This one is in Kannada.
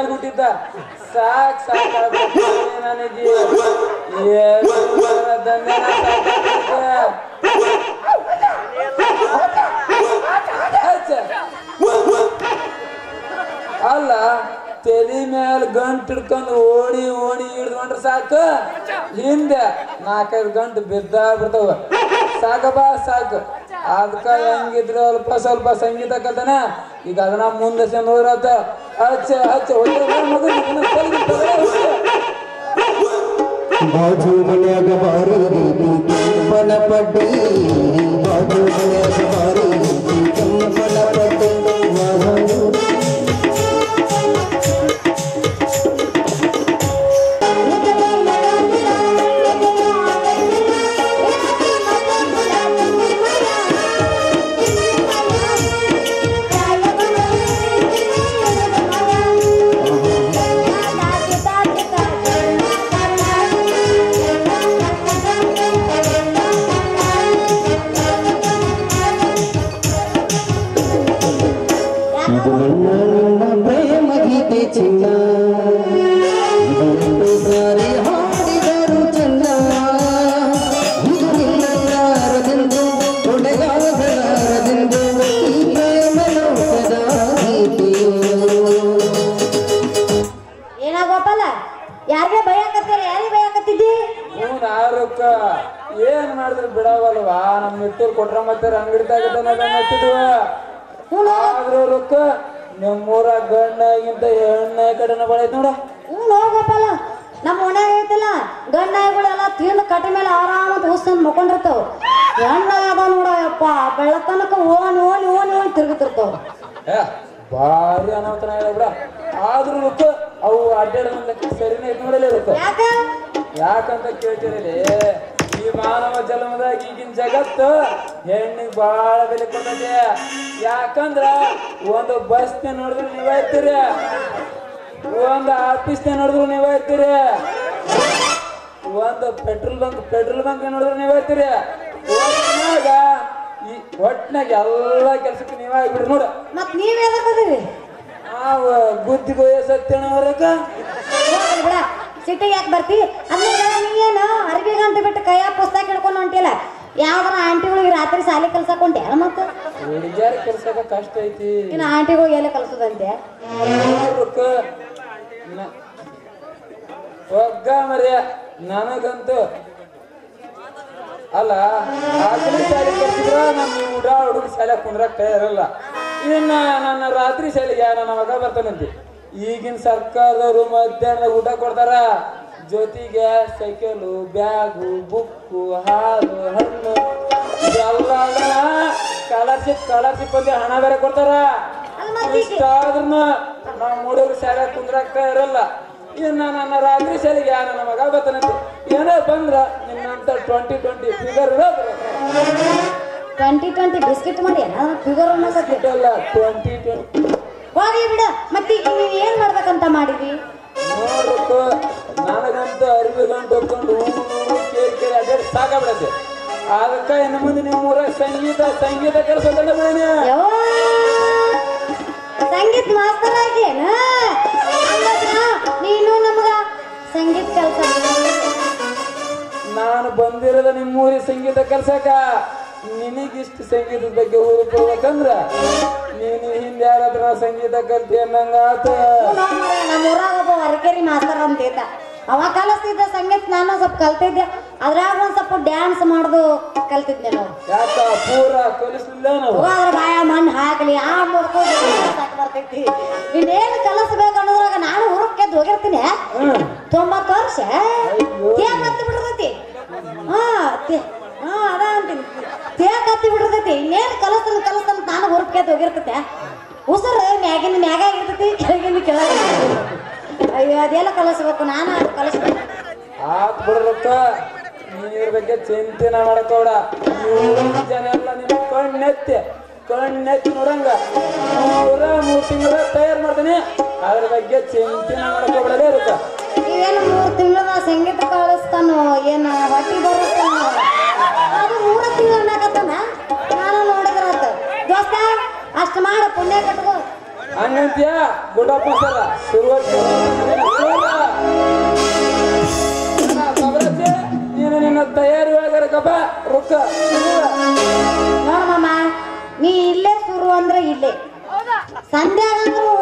ಹುಟ್ಟಿದ್ದ ಸಾಕ್ ಸಾಕ ನನಗೆ ಅಲ್ಲ ತಲೆ ಮೇಲೆ ಗಂಟು ಹಿಡ್ಕೊಂಡು ಓಡಿ ಓಡಿ ಹಿಡ್ಕೊಂಡ್ರೆ ಸಾಕು ಹಿಂದೆ 4-5 ಗಂಟು ಬಿದ್ದಾಗ್ಬಿಡ್ತಾವ ಸಾಕಪ್ಪ ಸಾಕು ಅದಕ್ಕ ಹೆಂಗಿದ್ರು ಅಲ್ಪ ಸ್ವಲ್ಪ ಸಂಗೀತ ಕಲ್ತಾನ ಈಗ ಅದನ್ನ ಮುಂದೆ ಚೆಂದ ಹೋದ್ರತ ಹಚ್ಚ ಹಚ್ಚ ಬಾಜು ಮನ್ಯಾಗ ಬಾರಿ ಕೆಂಪನ ಪಡ್ಡಿ ಬಾಜು ಮನ್ಯಾಗ ಬಾರಿ ಕೆಂಪನ ಪಡ್ಡಿ ಏನ್ ಮಾಡಿದ್ರು ಬಿಡವಲ್ವಾ ನಮ್ ಮಿಟ್ಟೂರ್ ಕೊಟ್ರ ಮತ್ತೆ ಅಂಗಡಿ ಆದ್ರೂ ರೊಕ್ಕ ನಮ್ಮೂರ ಗಂಡಾಗಿಂತ ಹೆಣ್ಣ ಕಡೆನ ಬಳೈತ್ ನೋಡ ಹೋಗಪ್ಪಲ್ಲ ನಮ್ಮ ಮನ್ಯಾಗ ಐತಿಲ್ಲ ಗಂಡಾಯಿಗಳೆಲ್ಲ ತಿಂದು ಕಟ್ಟಿ ಮೇಲೆ ಆರಾಮಂತ ಹುಸ್ಸಂದ್ ಮಕ್ಕೊಂಡಿರ್ತಾವ ಹೆಣ್ಣ ಅದ ನೋಡಪ್ಪ ಬೆಳತನಕ ಓಣಿ ಓಣಿ ಓಣಿ ಓಣಿ ತಿರುಗುತ್ತಿರ್ತಾವ ಭಾರಿ ಅನಾಹುತನ ಬಿಡ ಆದ್ರೂ ರೊಕ್ಕ ಅವು ಅಡ್ಡಾಡ ಸರಿನೇ ಐತ್ ನೋಡಲೇ ರೊಕ್ಕ ಯಾಕಂತ ಕೇಳ್ತಿರಲಿ ಈ ಮಾನವ ಜನ್ಮದಾಗ ಈಗಿನ ಜಗತ್ತು ಹೆಣ್ಣಿಗೆ ಬಾಳ ಬೆಲೆ ಕೊಡ್ತದೆ ಯಾಕಂದ್ರ ಒಂದು ಬಸ್ನ ನೋಡಿದ್ರು ನೀವ್ ಇರ್ತೀರಿ ಒಂದು ಆಫೀಸ್ನ ನೋಡಿದ್ರು ನೀವ್ ಇರ್ತೀರಿ ಒಂದು ಪೆಟ್ರೋಲ್ ಬಂಕ್ ನೋಡಿದ್ರು ನೀವ್ ಇರ್ತೀರಿ ಒಟ್ನಾಗ ಈ ಒಟ್ನಾಗ ಎಲ್ಲಾ ಕೆಲ್ಸಕ್ಕೆ ನೀವ್ ಆಗ್ಬಿಡ್ರಿ ನೋಡ ಮತ್ ನೀವೇದೀರಿ ನಾವು ಬುದ್ಧಿಗೆ ಸತ್ಯನವರಕ ಬಿಡ ಸಿಟ್ಟಿಗೆ ಯಾಕೆ ಬರ್ತಿ ಅದ್ರಾಗ ನೀವೇನು ಅರ್ಬಿ ಗಂಟೆ ಬಿಟ್ಟು ಕೈಯಾಗ ಪುಸ್ತಕ ಹಿಡ್ಕೊಂಡು ಹೊಂಟಿಲ್ಲ ಯಾವ್ದಾರ ಆಂಟಿಗಳಿಗೆ ರಾತ್ರಿ ಶಾಲೆ ಕಲ್ಸಕೊಂಡೆ ಮತ್ತ ಹುಡುಗಿಯರ ಕೆಲ್ಸದ ಕಷ್ಟ ಐತಿ ಇನ್ನು ಆಂಟಿಗಳಿಗೆ ಎಲ್ಲ ಕಲ್ಸದಂತೆ ಒಗ್ಗ ಮರ್ಯ ನನಗಂತೂ ಅಲ್ಲ ರಾತ್ರಿ ಶಾಲೆ ಕಲ್ಸಿದ್ರ ನಮ್ಮ ಹುಡುಗ ಶಾಲೆ ಕುಂದ್ರಕ್ ತಯಾರಲ್ಲ ಇನ್ನ ನನ್ನ ರಾತ್ರಿ ಶಾಲೆಗೆ ನನ್ನ ಮಗ ಬರ್ತಾನಂತೆ ಈಗಿನ ಸರ್ಕಾರದವರು ಮಧ್ಯಾಹ್ನ ಊಟ ಕೊಡ್ತಾರ ಜೊತೆಗೆ ಸೈಕಲು ಬ್ಯಾಗು ಬುಕ್ಕು ಹಾಲು ಹಣ್ಣು ಎಲ್ಲ ಸ್ಕಾಲರ್ಶಿಪ್ ಬಗ್ಗೆ ಹಣ ಬೇರೆ ಕೊಡ್ತಾರ ಇಷ್ಟಾದ್ರೂ ನಮ್ಮ ಹುಡುಗರು ಶಾಲೆ ಕುಂದ್ರಾಗ್ತಾ ಇರಲ್ಲ ಇನ್ನ ನನ್ನ ರಾತ್ರಿ ಶಾಲೆಗೆ ನನ್ನ ಮಗ ಬರ್ತಾನಂತೆ ಏನೋ ಬಂದ್ರ ನಿನ್ನಂತ 2020 ಫಿಗರ್ 2020 ಬಿಸ್ಕಿಟ್ ಮಾಡಿ ಫಿಗರ್ ಅಲ್ಲ 2020 ಹೋಗ್ಲಿ ಬಿಡ ಮತ್ತೆ ನೀವ್ ಏನ್ ಮಾಡ್ಬೇಕಂತ ಮಾಡಿದ್ವಿ ನೋಡ್ಬೇಕು ನನಗಂತೂ ಅರಿವಿ ಗಂಟು ಹೊತ್ಕೊಂಡು ಕೇರಿ ಅಡ್ಡಾಡಿ ಸಾಕಾಗ್ಬಿಡತ್ತೆ ಅದಕ್ಕ ಇನ್ನು ಮುಂದೆ ನಿಮ್ಮ ಊರಾಗ ಸಂಗೀತ ಕೆಲಸ ಸಂಗೀತ ಮಾಸ್ತರ್ ಆಗೇನ ನೀನು ನಮಗ ಸಂಗೀತ ಕೆಲಸ ನಾನು ಬಂದಿರೋದ ನಿಮ್ಮೂರಿ ಸಂಗೀತ ಕೆಲ್ಸಕ್ಕ ನಿನಗಿಷ್ಟು ಸಂಗೀತದ ಬಗ್ಗೆ ಊರ್ಬೇಕಂದ್ರ ನೀನು ಹಿಂದೆ ಯಾರಾದ್ರ ಸಂಗೀತ ಕಲ್ತಿ ಅನ್ನಂಗಾತ ನಮ್ಮ ಊರಾಗ ಒಬ್ಬ ಅರಕೇರಿ ಮಾಸ್ತರ್ ಅಂತ ಇದ್ದ ಅವ ಕಲಿಸ್ತಿದ್ದ ಸಂಗೀತ ನಾನು ಸ್ವಲ್ಪ ಕಲ್ತಿದ್ದೆ ಅದ್ರಾಗ ಒಂದ್ ಸ್ವಲ್ಪ ಡ್ಯಾನ್ಸ್ ಮಾಡುದು ಕಲ್ತಿದ್ದೆ ನಾವು ಯಾಕ ಪೂರ ಕಲಿಸ್ಲಿಲ್ಲ ನಾವು ಅದ್ರ ಬಾಯ ಮಣ್ಣು ಹಾಕಲಿ ಆ ಬರ್ತೈತಿ ಇನ್ನೇನು ಕಲಿಸ್ಬೇಕು ಅನ್ನೋದ್ರಾಗ ನಾನು ಹುರುಕ್ಕೆದ್ದು ಹೋಗಿರ್ತೀನಿ 90 ವರ್ಷ ಹತ್ತಿ ಬಿಟ್ಟಿರ್ತೈತಿ ಅದ ಅಂತೀನಿ ಹತ್ತಿ ಬಿಟ್ಟಿರ್ತೈತಿ ಇನ್ನೇನು ಕಲಿಸ್ತಾನ ನಾನು ಹುರುಕ್ಕೆದ್ದು ಹೋಗಿರ್ತೈತೆ ಉಸಿರು ಮ್ಯಾಗ ಇರ್ತೈತಿ ಕೆಳಗಿಂದ ಕೆಳಗ ಅಯ್ಯೋ ಅದೆಲ್ಲ ಕಲಿಸ್ಬೇಕು ನಾನು ಅದು ಕಲಿಸ್ಬೇಕು ಆತ್ ಬಿಡ್ರಕ್ಕ ನೀರ್ ಬಗ್ಗೆ ಚಿಂತೆನ ಮಾಡಕೋಡ ಜನ ಎಲ್ಲ ನಿಮ್ ಕಣ್ಣೆತ್ತಿ ನೋಡಂಗ 3 ತಿಂಗಳ ತಯಾರು ಮಾಡ್ತೀನಿ ಅದ್ರ ಬಗ್ಗೆ ಚಿಂತೆನ ಮಾಡ್ಕೋಬಿಡಲೇ ಇರುತ್ತ ಇವೇನು 3 ತಿಂಗಳ ಸಂಗೀತ ಕಳಿಸ್ತಾನೋ ಏನು ಹೊಟ್ಟಿ ಬರುತ್ತಾನೋ ಅದು 3 ತಿಂಗಳ ಅನ್ನಕತ್ತಾನ ನಾನು ನೋಡಿದ್ರ ದೋಸ್ತ ಅಷ್ಟು ಮಾಡ ಪುಣ್ಯ ಕಟ್ಕೋ ಹಂಗಂತೀಯ ಗುಡ್ಡಪ್ಪ ಸರ ಶುರುವಾತಿ ನೀನು ನಿನ್ನ ತಯಾರಿ ಒಳಗರಕಪ್ಪ ರೊಕ್ಕ ನೋಡಮ್ಮ ನೀ ಇಲ್ಲೇ ಶುರು ಅಂದ್ರೆ ಇಲ್ಲೇ ಸಂಧ್ಯಾಗಂದ್ರು